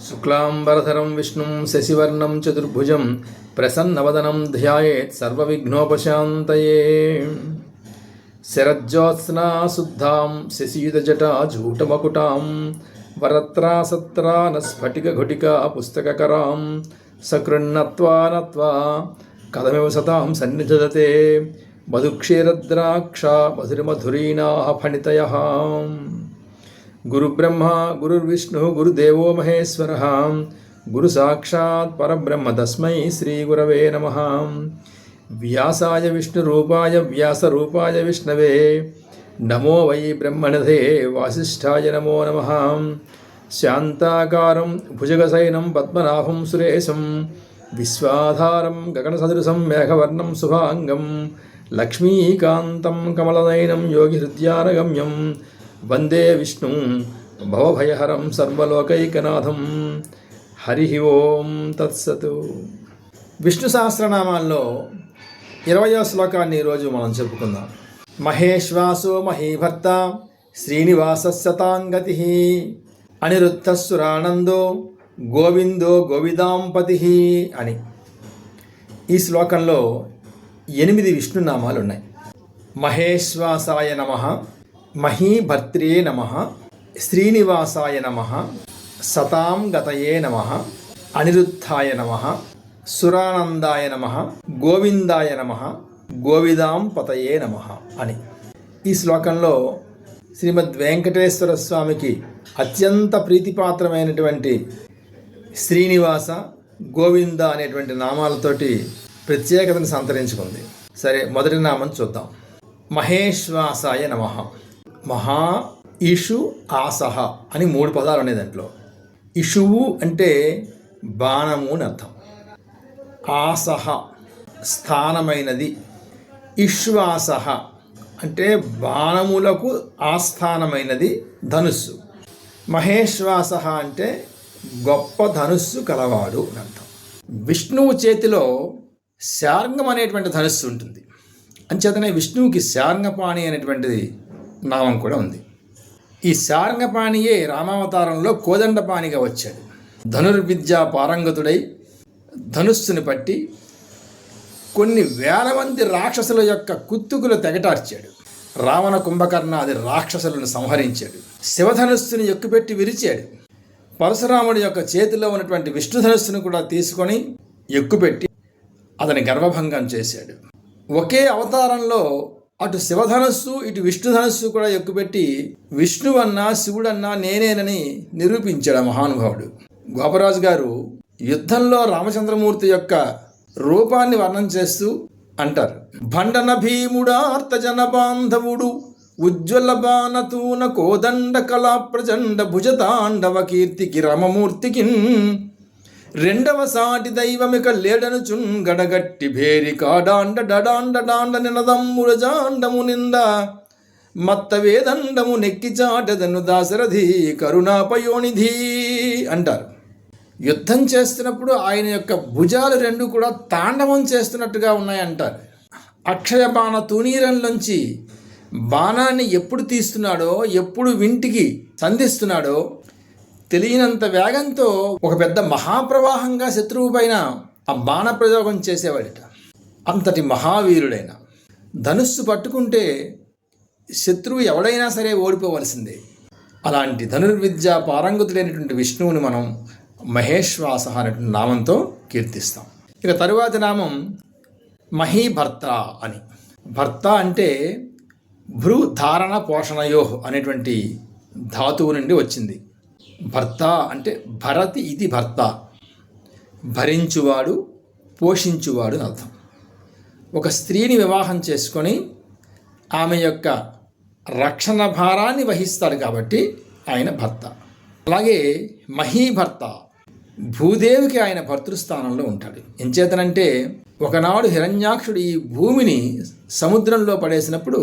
శుక్లాంబరధరం విష్ణుం శశివర్ణం చతుర్భుజం ప్రసన్నవదనం ధ్యాయేత్ సర్వవిఘ్నోపశాంతయే. శరజ్యోత్స్నా శుద్ధాం శశియుతజటాజూటమకుటాం వరత్రాసత్రానస్ఫటికఘటికా పుస్తకకరాం సకృన్నత్వా నత్వా కథమివ సతాం సన్నిధదతే మధుక్షీరద్రాక్ష మధురమధురీనాః ఫణితయః. గురుబ్రహ్మ గురుర్విష్ణు గురుదేవో మహేశ్వరః గురు సాక్షాత్ పరబ్రహ్మ తస్మై శ్రీ గురవే నమః. వ్యాసాయ విష్ణురూపాయ వ్యాసరూపాయ విష్ణవే నమో వై బ్రహ్మణదే వాసిష్ఠాయ నమో నమః. శాంతాకారం భుజగశయనం పద్మనాభం సురేశం విశ్వాధారం గగనసదృశం మేఘవర్ణం శుభాంగం లక్ష్మీకాంతం కమలనయనం యోగిహృద్యానగమ్యం వందే విష్ణు భవభయహరం సర్వలోకైకనాథం. హరి ఓం తత్సతు. విష్ణు సహస్రనామాల్లో 20వ శ్లోకాన్ని ఈరోజు మనం చెప్పుకుందాం. మహేశ్వాసో మహీభర్త శ్రీనివాసశతాంగతి అనిరుద్ధసురానందో గోవిందో గోవిదాంపతి అని. ఈ శ్లోకంలో 8 విష్ణునామాలు ఉన్నాయి. మహేశ్వాసాయ నమః, మహీభర్త్రే నమః, శ్రీనివాసాయ నమః, సతాంగతయే నమః, అనిరుద్ధాయ నమః, సురానందాయ నమః, గోవిందాయ నమః, గోవిదాంపతయే నమః అని. ఈ శ్లోకంలో శ్రీమద్ వెంకటేశ్వర స్వామికి అత్యంత ప్రీతిపాత్రమైనటువంటి శ్రీనివాస గోవింద అనేటువంటి నామాలతోటి ప్రత్యేకతను సంతరించుకుంది. సరే, మొదటి నామం చూద్దాం. మహేశ్వాసాయ నమః. మహా ఇషు ఆసహ అని 3 పదాలు ఉన్నాయి దాంట్లో. ఇషువు అంటే బాణము అని అర్థం. ఆసహ స్థానమైనది. ఇశ్వాసహ అంటే బాణములకు ఆస్థానమైనది ధనుస్సు. మహేశ్వాసహ అంటే గొప్ప ధనుస్సు కలవాడు అని అర్థం. విష్ణువు చేతిలో శార్ంగం అనేటువంటి ధనుస్సు ఉంటుంది. అంచేతనే విష్ణువుకి శార్ంగపాణి అనేటువంటిది నామం కూడా ఉంది. ఈ శార్ంగపాణియే రామావతారంలో కోదండపాణిగా వచ్చాడు. ధనుర్విద్యా పారంగతుడై ధనుస్సుని పట్టి కొన్ని వేల మంది రాక్షసుల యొక్క కుత్తుకులు తెగటార్చాడు. రావణ కుంభకర్ణాది రాక్షసులను సంహరించాడు. శివధనుస్సుని ఎక్కుపెట్టి విరిచాడు. పరశురాముడి యొక్క చేతిలో ఉన్నటువంటి విష్ణుధనుస్సును కూడా తీసుకొని ఎక్కుపెట్టి అతని గర్వభంగం చేశాడు. ఒకే అవతారంలో అటు శివధనస్సు ఇటు విష్ణుధనస్సు కూడా ఎక్కుపెట్టి విష్ణువన్నా శివుడన్నా నేనేనని నిరూపించాడు మహానుభావుడు. గోపరాజు గారు యుద్ధంలో రామచంద్రమూర్తి యొక్క రూపాన్ని వర్ణన చేస్తూ అంటారు, భండన భీముడార్తజన బాంధవుడు ఉజ్వల బాణతూన కోదండ కళా ప్రచండ భుజతాండవ కీర్తికి రమమూర్తికి రెండవ సాటి దైవమిక లేడనుచున్ గడగట్టి భేరి కాడాండ డడాండ డాండ నినదమ్ముల జాండము నింద మత్త వేదండము నెక్కి చాటదను దాశరథి కరుణాపయోనిధి అంటారు. యుద్ధం చేస్తున్నప్పుడు ఆయన యొక్క భుజాలు 2 కూడా తాండవం చేస్తున్నట్టుగా ఉన్నాయంటారు. అక్షయ బాణ తూనీరంలోంచి బాణాన్ని ఎప్పుడు తీస్తున్నాడో, ఎప్పుడు వింటికి సంధిస్తున్నాడో తెలియనంత వేగంతో ఒక పెద్ద మహాప్రవాహంగా శత్రువు పైన ఆ బాణ ప్రయోగం చేసేవాడట. అంతటి మహావీరుడైన ధనుస్సు పట్టుకుంటే శత్రువు ఎవడైనా సరే ఓడిపోవలసిందే. అలాంటి ధనుర్విద్యా పారంగతుడైనటువంటి విష్ణువుని మనం మహేశ్వాస అనేటువంటి నామంతో కీర్తిస్తాం. ఇక తరువాతి నామం మహీభర్త అని. భర్త అంటే భృ ధారణ పోషణయో అనేటువంటి ధాతువు నుండి వచ్చింది. భర్త అంటే భరతి ఇది భర్త, భరించువాడు పోషించువాడు అని అర్థం. ఒక స్త్రీని వివాహం చేసుకొని ఆమె యొక్క రక్షణ భారాన్ని వహిస్తాడు కాబట్టి ఆయన భర్త. అలాగే మహీభర్త భూదేవికి ఆయన భర్తృస్థానంలో ఉంటాడు. ఎంచేతనంటే ఒకనాడు హిరణ్యాక్షుడు ఈ భూమిని సముద్రంలో పడేసినప్పుడు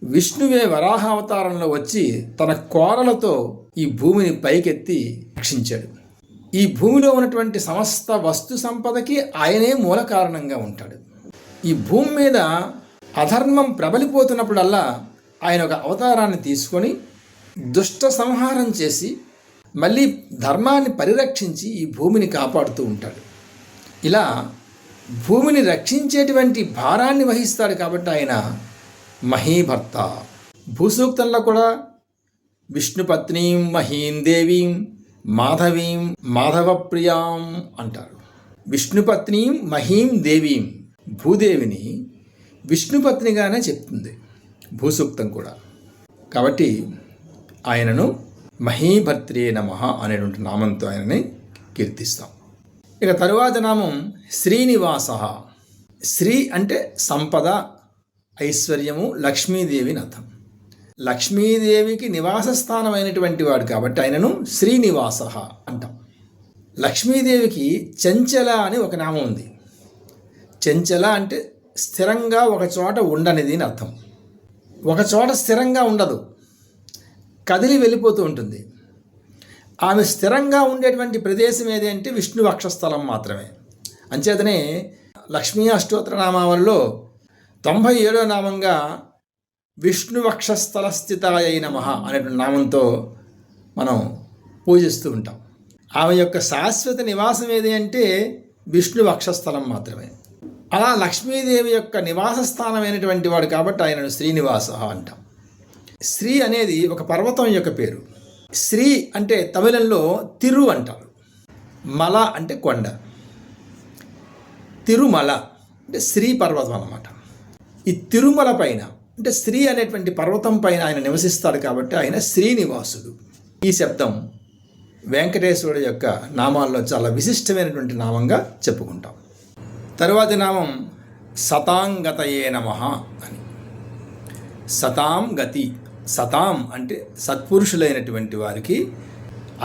విష్ణువే వరాహావతారంలో వచ్చి తన కోరలతో ఈ భూమిని పైకెత్తి రక్షించాడు. ఈ భూమిలో ఉన్నటువంటి సమస్త వస్తు సంపదకి ఆయనే మూల కారణంగా ఉంటాడు. ఈ భూమి మీద అధర్మం ప్రబలిపోతున్నప్పుడల్లా ఆయన ఒక అవతారాన్ని తీసుకొని దుష్ట సంహారం చేసి మళ్ళీ ధర్మాన్ని పరిరక్షించి ఈ భూమిని కాపాడుతూ ఉంటాడు. ఇలా భూమిని రక్షించేటువంటి భారాన్ని వహిస్తాడు కాబట్టి ఆయన మహీభర్త. భూసూక్తంలో కూడా విష్ణుపత్నీం మహీం దేవీం మాధవీం మాధవప్రియాం అంటారు. విష్ణుపత్నీం మహీం దేవీం, భూదేవిని విష్ణుపత్నిగానే చెప్తుంది భూసూక్తం కూడా. కాబట్టి ఆయనను మహీభర్త్రే నమః అనేటువంటి నామంతో ఆయనని కీర్తిస్తాం. ఇక తరువాత నామం శ్రీనివాస. శ్రీ అంటే సంపద, ఐశ్వర్యము, లక్ష్మీదేవి అని అర్థం. లక్ష్మీదేవికి నివాస స్థానమైనటువంటి వాడు కాబట్టి ఆయనను శ్రీనివాస అంటాం. లక్ష్మీదేవికి చంచల అని ఒక నామం ఉంది. చంచల అంటే స్థిరంగా ఒక చోట ఉండనిది అని అర్థం. ఒక చోట స్థిరంగా ఉండదు, కదిలి వెళ్ళిపోతూ ఉంటుంది. ఆమె స్థిరంగా ఉండేటువంటి ప్రదేశం ఏది అంటే విష్ణు వక్షస్థలం మాత్రమే. అంచేతనే లక్ష్మీ అష్టోత్తర నామావల్లో 97వ నామంగా విష్ణు వక్షస్థల స్థితాయ నమః అనేటువంటి నామంతో మనం పూజిస్తూ ఉంటాం. ఆమె యొక్క శాశ్వత నివాసం ఏది అంటే విష్ణు వక్షస్థలం మాత్రమే. అలా లక్ష్మీదేవి యొక్క నివాస స్థానమైనటువంటి వాడు కాబట్టి ఆయనను శ్రీనివాస అంటాం. శ్రీ అనేది ఒక పర్వతం యొక్క పేరు. శ్రీ అంటే తమిళంలో తిరు అంటారు. మల అంటే కొండ, తిరుమల అంటే శ్రీ పర్వతం అన్నమాట. ఈ తిరుమల పైన అంటే శ్రీ అనేటువంటి పర్వతం పైన ఆయన నివసిస్తాడు కాబట్టి ఆయన శ్రీనివాసుడు. ఈ శబ్దం వెంకటేశ్వరుడు యొక్క నామాల్లో చాలా విశిష్టమైనటువంటి నామంగా చెప్పుకుంటాం. తరువాతి నామం సతాంగతయే నమః అని. సతాం గతి. సతాం అంటే సత్పురుషులైనటువంటి వారికి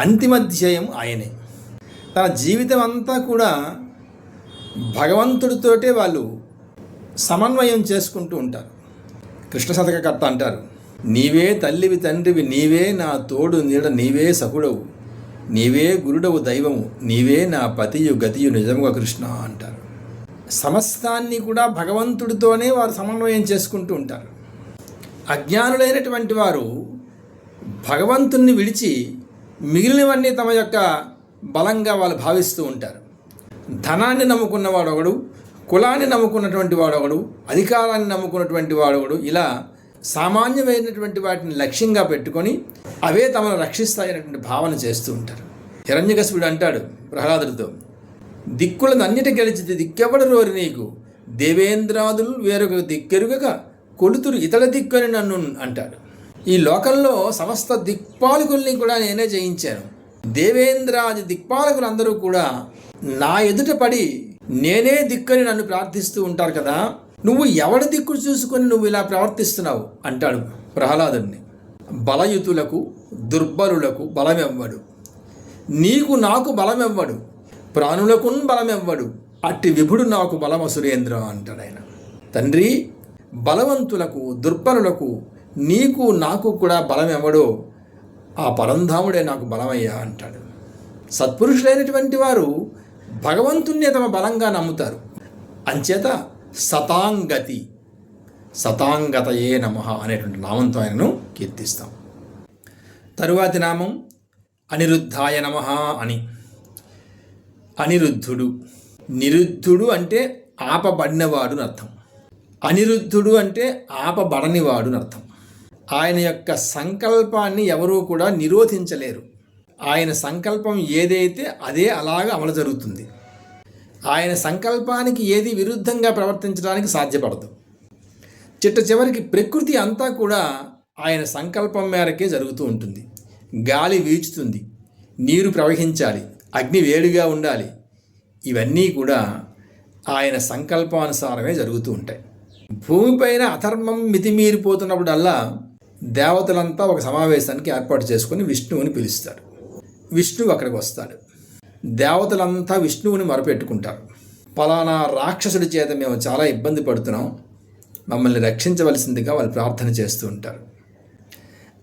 అంతిమ ధ్యేయం ఆయనే. తన జీవితం అంతా కూడా భగవంతుడితోటే వాళ్ళు సమన్వయం చేసుకుంటూ ఉంటారు. కృష్ణ శతకకర్త అంటారు, నీవే తల్లివి తండ్రివి, నీవే నా తోడు నీడ, నీవే సకుడవు, నీవే గురుడవు దైవము, నీవే నా పతియు గతియు నిజముగా కృష్ణ అంటారు. సమస్తాన్ని కూడా భగవంతుడితోనే వారు సమన్వయం చేసుకుంటూ ఉంటారు. అజ్ఞానులైనటువంటి వారు భగవంతుణ్ణి విడిచి మిగిలినవన్నీ తమ యొక్క బలంగా వాళ్ళు భావిస్తూ ఉంటారు. ధనాన్ని నమ్ముకున్నవాడు ఒకడు, కులాన్ని నమ్ముకున్నటువంటి వాడు ఒకడు, అధికారాన్ని నమ్ముకున్నటువంటి వాడు ఒకడు, ఇలా సామాన్యమైనటువంటి వాటిని లక్ష్యంగా పెట్టుకొని అవే తమను రక్షిస్తాయనేటువంటి భావన చేస్తూ ఉంటారు. హిరణ్యకశిపుడు అంటాడు ప్రహ్లాదుడితో, దిక్కులను అన్నిటి గెలిచితే దిక్కెవడు రోరి నీకు, దేవేంద్రాదులు వేరొక దిక్కెరుగక కొలుతురు ఇతర దిక్కుని నన్ను అంటాడు. ఈ లోకంలో సమస్త దిక్పాలకుల్ని కూడా నేనే జయించాను. దేవేంద్రాది దిక్పాలకులందరూ కూడా నా ఎదుట పడి నేనే దిక్కుని నన్ను ప్రార్థిస్తూ ఉంటారు కదా, నువ్వు ఎవడి దిక్కు చూసుకొని నువ్వు ఇలా ప్రవర్తిస్తున్నావు అంటాడు ప్రహ్లాదుడిని. బలయుతులకు దుర్బలులకు బలమెవ్వడు, నీకు నాకు బలమెవ్వడు, ప్రాణులకు బలమెవ్వడు, అట్టి విభుడు నాకు బలమసురేంద్ర అంటాడు ఆయన. తండ్రి, బలవంతులకు దుర్బలులకు నీకు నాకు కూడా బలమెవ్వడో ఆ పరంధాముడే నాకు బలమయ్యా అంటాడు. సత్పురుషులైనటువంటి వారు భగవంతుణ్ణి తమ బలంగా నమ్ముతారు. అంచేత సతాంగతి, సతాంగతయే నమః అనేటువంటి నామంతో ఆయనను కీర్తిస్తాం. తరువాతి నామం అనిరుద్ధాయ నమః అని. అనిరుద్ధుడు. నిరుద్ధుడు అంటే ఆపబడినవాడు అని అర్థం. అనిరుద్ధుడు అంటే ఆపబడనివాడు అని అర్థం. ఆయన యొక్క సంకల్పాన్ని ఎవరూ కూడా నిరోధించలేరు. ఆయన సంకల్పం ఏదైతే అదే అలాగా అమలు జరుగుతుంది. ఆయన సంకల్పానికి ఏది విరుద్ధంగా ప్రవర్తించడానికి సాధ్యపడదు. చిట్ట చివరికి ప్రకృతి అంతా కూడా ఆయన సంకల్పం మేరకే జరుగుతూ ఉంటుంది. గాలి వీచుతుంది, నీరు ప్రవహించాలి, అగ్ని వేడిగా ఉండాలి. ఇవన్నీ కూడా ఆయన సంకల్పానుసారమే జరుగుతూ ఉంటాయి. భూమిపైన అధర్మం మితిమీరిపోతున్నప్పుడల్లా దేవతలంతా ఒక సమావేశానికి ఏర్పాటు చేసుకుని విష్ణువుని పిలుస్తారు. విష్ణువు అక్కడికి వస్తాడు. దేవతలంతా విష్ణువుని మొరపెట్టుకుంటారు. పలానా రాక్షసుడి చేత మేము చాలా ఇబ్బంది పడుతున్నాం, మమ్మల్ని రక్షించవలసిందిగా వాళ్ళు ప్రార్థన చేస్తూ ఉంటారు.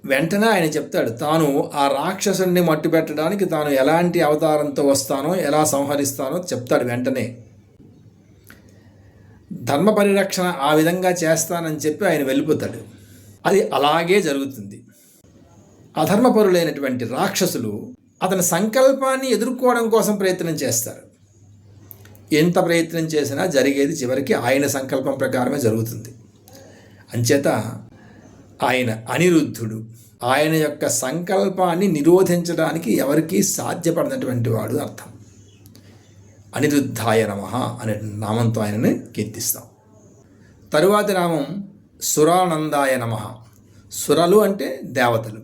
వెంటనే ఆయన చెప్తాడు, తాను ఆ రాక్షసుడిని మట్టుపెట్టడానికి తాను ఎలాంటి అవతారంతో వస్తానో, ఎలా సంహరిస్తానో చెప్తాడు. వెంటనే ధర్మ పరిరక్షణ ఆ విధంగా చేస్తానని చెప్పి ఆయన వెళ్ళిపోతాడు. అది అలాగే జరుగుతుంది. అధర్మపరులైనటువంటి రాక్షసులు అతని సంకల్పాన్ని ఎదుర్కోవడం కోసం ప్రయత్నం చేస్తారు. ఎంత ప్రయత్నం చేసినా జరిగేది చివరికి ఆయన సంకల్పం ప్రకారమే జరుగుతుంది. అంచేత ఆయన అనిరుద్ధుడు. ఆయన యొక్క సంకల్పాన్ని నిరోధించడానికి ఎవరికీ సాధ్యపడినటువంటి వాడు అర్థం. అనిరుద్ధాయ నమః అనే నామంతో ఆయనని కీర్తిస్తాం. తరువాతి నామం సురానందాయ నమః. సురలు అంటే దేవతలు.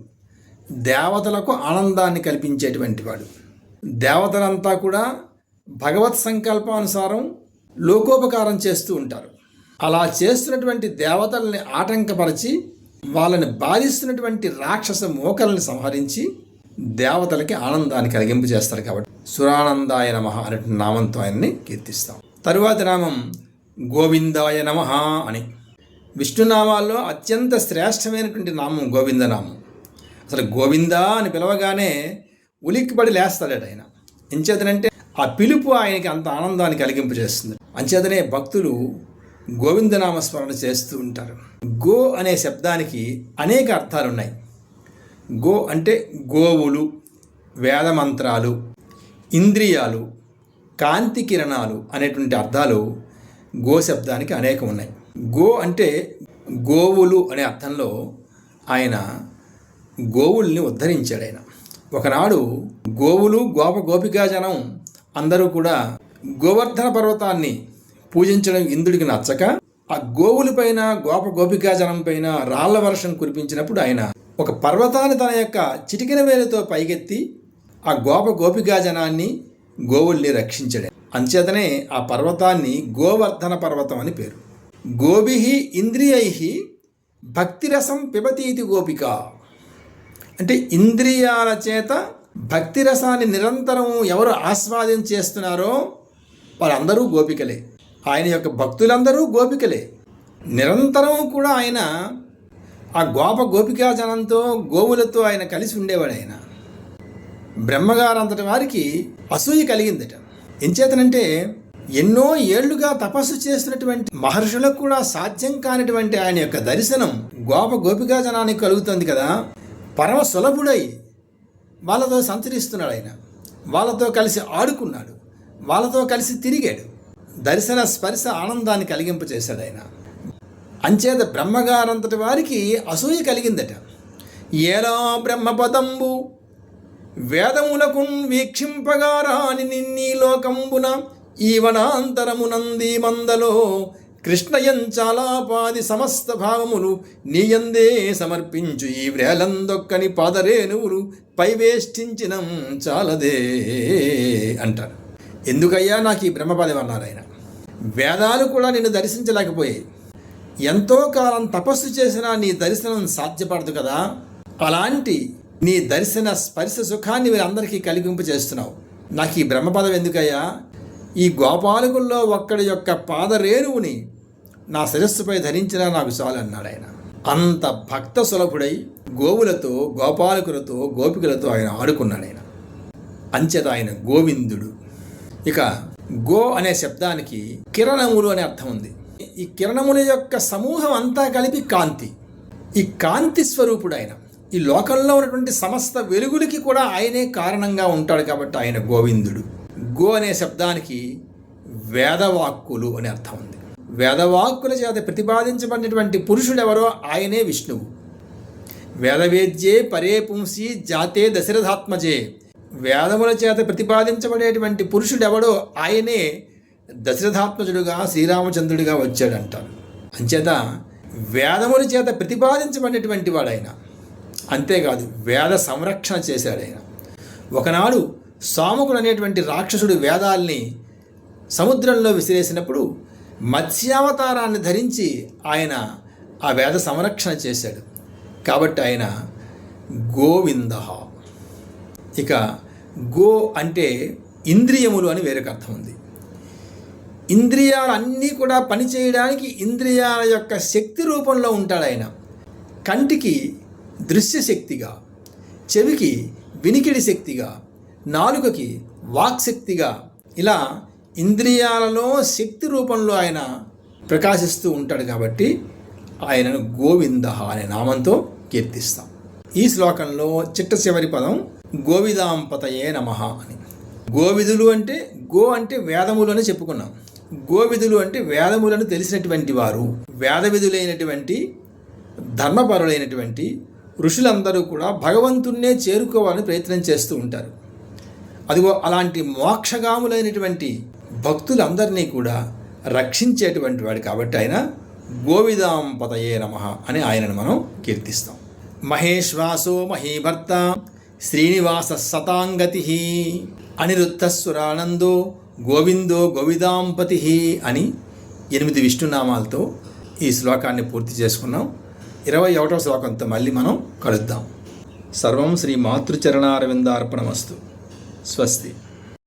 దేవతలకు ఆనందాన్ని కల్పించేటువంటి వాడు. దేవతలంతా కూడా భగవత్ సంకల్పానుసారం లోకోపకారం చేస్తూ ఉంటారు. అలా చేస్తున్నటువంటి దేవతల్ని ఆటంకపరిచి వాళ్ళని బాధిస్తున్నటువంటి రాక్షస మోకల్ని సంహరించి దేవతలకి ఆనందాన్ని కలిగింపు చేస్తారు. కాబట్టి సురానందాయ నమః అనే నామంతో ఆయన్ని కీర్తిస్తాం. తరువాతి నామం గోవిందాయ నమః అని. విష్ణునామాల్లో అత్యంత శ్రేష్టమైనటువంటి నామం గోవిందనామం. అసలు గోవిందా అని పిలవగానే ఉలిక్కిపడి లేస్తాడట ఆయన. ఎంచేతనంటే ఆ పిలుపు ఆయనకి అంత ఆనందాన్ని కలిగింపు చేస్తుంది. అంచేతనే భక్తులు గోవిందనామస్మరణ చేస్తూ ఉంటారు. గో అనే శబ్దానికి అనేక అర్థాలు ఉన్నాయి. గో అంటే గోవులు, వేదమంత్రాలు, ఇంద్రియాలు, కాంతి కిరణాలు అనేటువంటి అర్థాలు గో శబ్దానికి అనేకం ఉన్నాయి. గో అంటే గోవులు అనే అర్థంలో ఆయన గోవుల్ని ఉద్ధరించాడు. ఆయన ఒకనాడు గోవులు గోపికాజనం అందరూ కూడా గోవర్ధన పర్వతాన్ని పూజించడం ఇంద్రుడికి నచ్చక ఆ గోవులపైన గోపికాజనం పైన రాళ్ల వర్షం కురిపించినప్పుడు ఆయన ఒక పర్వతాన్ని తన యొక్క చిటికెన వేలుతో పైకెత్తి ఆ గోపికాజనాన్ని గోవుల్ని రక్షించాడు. అంచేతనే ఆ పర్వతాన్ని గోవర్ధన పర్వతం అని పేరు. గోభిః ఇంద్రియైః భక్తిరసం పిబతీతి గోపిక అంటే ఇంద్రియాల చేత భక్తిరసాన్ని నిరంతరం ఎవరు ఆస్వాదం చేస్తున్నారో వాళ్ళందరూ గోపికలే. ఆయన యొక్క భక్తులందరూ గోపికలే. నిరంతరం కూడా ఆయన ఆ గోపికాజనంతో గోవులతో ఆయన కలిసి ఉండేవాడు. ఆయన బ్రహ్మగారు అంతటి వారికి అసూయ కలిగిందట. ఎంచేతనంటే ఎన్నో ఏళ్లుగా తపస్సు చేసినటువంటి మహర్షులకు కూడా సాధ్యం కానిటువంటి ఆయన యొక్క దర్శనం గోపికాజనానికి కలుగుతుంది కదా. పరమ సులభుడై వాళ్ళతో సంచరిస్తున్నాడు. ఆయన వాళ్ళతో కలిసి ఆడుకున్నాడు, వాళ్ళతో కలిసి తిరిగాడు. దర్శన స్పర్శ ఆనందాన్ని కలిగింపచేశాడు ఆయన. అంచేత బ్రహ్మగారంతటి వారికి అసూయ కలిగిందట. ఏలా బ్రహ్మపదంబు వేదములకు వీక్షింపగారాని నిన్నీ లోకంబున ఈవనాంతరమునంది మందలో కృష్ణయంచాలాపాది సమస్త భావములు నీయందే సమర్పించు ఈ వ్రేలందొక్కని పాదరేణువులు పైవేష్టించినం చాలదే అంటారు. ఎందుకయ్యా నాకు ఈ బ్రహ్మపదం అన్నారు ఆయన. వేదాలు కూడా నిన్ను దర్శించలేకపోయాయి. ఎంతో కాలం తపస్సు చేసినా నీ దర్శనం సాధ్యపడదు కదా. అలాంటి నీ దర్శన స్పర్శ సుఖాన్ని వీరందరికీ కలిగింపు చేస్తున్నావు. నాకు ఈ బ్రహ్మపదం ఎందుకయ్యా? ఈ గోపాలకుల్లో ఒక్కడి యొక్క పాదరేణువుని నా శిరస్సుపై ధరించినా నాకు చాలు అన్నాడు ఆయన. అంత భక్త సులభుడై గోవులతో, గోపాలకులతో, గోపికలతో ఆయన ఆడుకున్నాడు ఆయన. అంచేత ఆయన గోవిందుడు. ఇక గో అనే శబ్దానికి కిరణములు అనే అర్థం ఉంది. ఈ కిరణముల యొక్క సమూహం అంతా కలిపి కాంతి. ఈ కాంతి స్వరూపుడు ఆయన. ఈ లోకంలో ఉన్నటువంటి సమస్త వెలుగులకి కూడా ఆయనే కారణంగా ఉంటాడు కాబట్టి ఆయన గోవిందుడు. గో అనే శబ్దానికి వేదవాక్కులు అనే అర్థం ఉంది. వేదవాక్కుల చేత ప్రతిపాదించబడినటువంటి పురుషుడెవరో ఆయనే విష్ణువు. వేదవేద్యే పరే పుంసి జాతే దశరథాత్మజే. వేదముల చేత ప్రతిపాదించబడేటువంటి పురుషుడెవడో ఆయనే దశరథాత్మజుడుగా శ్రీరామచంద్రుడిగా వచ్చాడంటారు. అంచేత వేదముల చేత ప్రతిపాదించబడినటువంటి వాడు ఆయన. అంతేకాదు వేద సంరక్షణ చేశాడు ఆయన. ఒకనాడు సాముకుడు అనేటువంటి రాక్షసుడు వేదాల్ని సముద్రంలో విసిరేసినప్పుడు మత్స్యావతారాన్ని ధరించి ఆయన ఆ వేద సంరక్షణ చేశాడు. కాబట్టి ఆయన గోవింద. ఇక గో అంటే ఇంద్రియములు అని వేరొక అర్థం ఉంది. ఇంద్రియాలన్నీ కూడా పనిచేయడానికి ఇంద్రియాల యొక్క శక్తి రూపంలో ఉంటాడు ఆయన. కంటికి దృశ్యశక్తిగా, చెవికి వినికిడి శక్తిగా, నాలుకకి వాక్శక్తిగా, ఇలా ఇంద్రియాలలో శక్తి రూపంలో ఆయన ప్రకాశిస్తూ ఉంటాడు. కాబట్టి ఆయనను గోవింద అనే నామంతో కీర్తిస్తాం. ఈ శ్లోకంలో చిట్ట చివరి పదం గోవిదాంపతయే నమః అని. గోవిదులు అంటే గో అంటే వేదములు అని చెప్పుకున్నాం. గోవిదులు అంటే వేదములను తెలిసినటువంటి వారు, వేదవిధులైనటువంటి ధర్మపరులైనటువంటి ఋషులందరూ కూడా భగవంతుణ్ణే చేరుకోవాలని ప్రయత్నం చేస్తూ ఉంటారు. అదిగో అలాంటి మోక్షగాములైనటువంటి భక్తులందరినీ కూడా రక్షించేటువంటి వాడు కాబట్టి ఆయన గోవిదాంపతయే నమః అని ఆయనను మనం కీర్తిస్తాం. మహేశ్వాసో మహీభర్త శ్రీనివాస సతాంగతి అనిరుద్ధస్వరానందో గోవిందో గోవిదాంపతి అని 8 విష్ణునామాలతో ఈ శ్లోకాన్ని పూర్తి చేసుకున్నాం. 21వ శ్లోకంతో మళ్ళీ మనం కలుద్దాం. సర్వం శ్రీ మాతృచరణారవిందార్పణమస్తు. స్వస్తి.